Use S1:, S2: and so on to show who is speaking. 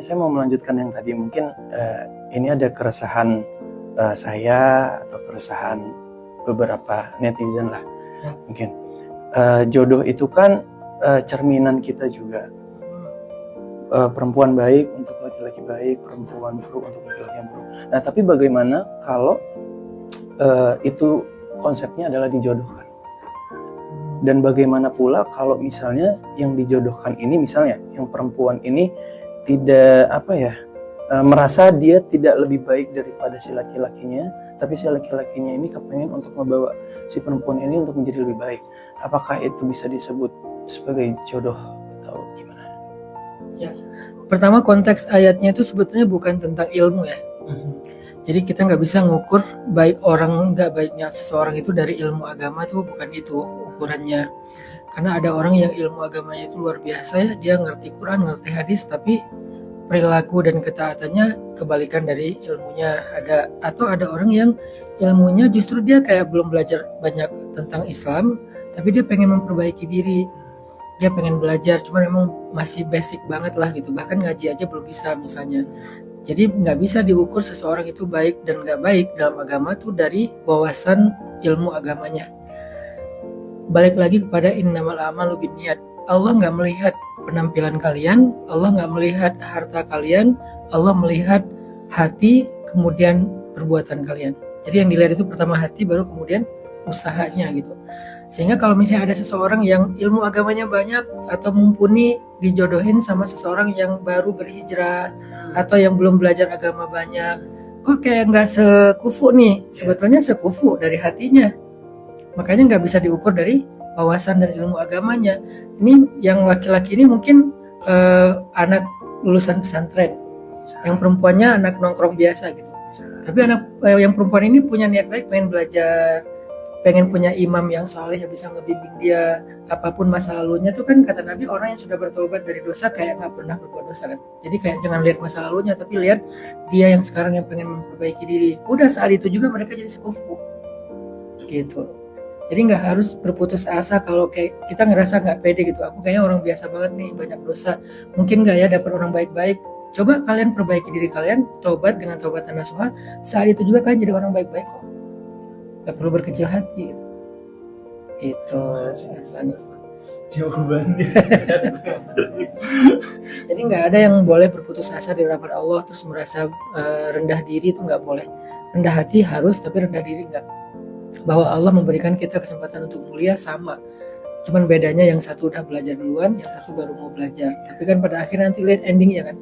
S1: ini saya mau melanjutkan yang tadi. Mungkin ini ada keresahan saya atau keresahan beberapa netizen lah. Mungkin jodoh itu kan cerminan kita juga. Perempuan baik untuk laki-laki baik, perempuan buruk untuk laki-laki yang buruk. Nah, tapi bagaimana kalau itu konsepnya adalah dijodohkan? Dan bagaimana pula kalau misalnya yang dijodohkan ini, misalnya yang perempuan ini tidak merasa dia tidak lebih baik daripada si laki-lakinya, tapi si laki-lakinya ini kepengen untuk membawa si perempuan ini untuk menjadi lebih baik. Apakah itu bisa disebut sebagai jodoh atau gimana?
S2: Ya, pertama konteks ayatnya itu sebetulnya bukan tentang ilmu ya. Jadi kita nggak bisa ngukur baik orang nggak baiknya seseorang itu dari ilmu agama, tuh bukan itu ukurannya. Karena ada orang yang ilmu agamanya itu luar biasa ya, dia ngerti Quran, ngerti hadis, tapi perilaku dan ketaatannya kebalikan dari ilmunya. Atau ada orang yang ilmunya justru dia kayak belum belajar banyak tentang Islam, tapi dia pengen memperbaiki diri. Dia pengen belajar, cuma memang masih basic banget lah gitu. Bahkan ngaji aja belum bisa misalnya. Jadi nggak bisa diukur seseorang itu baik dan nggak baik dalam agama tuh dari wawasan ilmu agamanya. Balik lagi kepada innamal a'malu binniyat. Allah nggak melihat penampilan kalian, Allah nggak melihat harta kalian, Allah melihat hati, kemudian perbuatan kalian. Jadi yang dilihat itu pertama hati, baru kemudian usahanya gitu. Sehingga kalau misalnya ada seseorang yang ilmu agamanya banyak atau mumpuni, dijodohin sama seseorang yang baru berhijrah atau yang belum belajar agama banyak, kok kayak nggak sekufu nih? Sebetulnya sekufu dari hatinya. Makanya nggak bisa diukur dari wawasan dan ilmu agamanya. Ini yang laki-laki ini mungkin anak lulusan pesantren, yang perempuannya anak nongkrong biasa gitu. Tapi anak yang perempuan ini punya niat baik, pengen belajar, pengen punya imam yang saleh yang bisa ngebimbing dia apapun masa lalunya. Tuh kan kata Nabi, orang yang sudah bertobat dari dosa kayak nggak pernah berbuat dosa kan. Jadi kayak jangan lihat masa lalunya, tapi lihat dia yang sekarang yang pengen memperbaiki diri. Udah saat itu juga mereka jadi sekufu gitu. Jadi nggak harus berputus asa kalau kayak kita ngerasa nggak pede gitu. Aku kayaknya orang biasa banget nih, banyak dosa. Mungkin nggak ya dapat orang baik-baik. Coba kalian perbaiki diri kalian, tobat dengan taubatan nasuha. Saat itu juga kalian jadi orang baik-baik kok. Gak perlu berkecil hati gitu. Itu
S3: jawabannya.
S2: Jadi nggak ada yang boleh berputus asa di hadapan Allah terus merasa rendah diri, itu nggak boleh. Rendah hati harus, tapi rendah diri nggak. Bahwa Allah memberikan kita kesempatan untuk mulia sama. Cuman bedanya yang satu udah belajar duluan, yang satu baru mau belajar. Tapi kan pada akhirnya nanti lihat endingnya kan.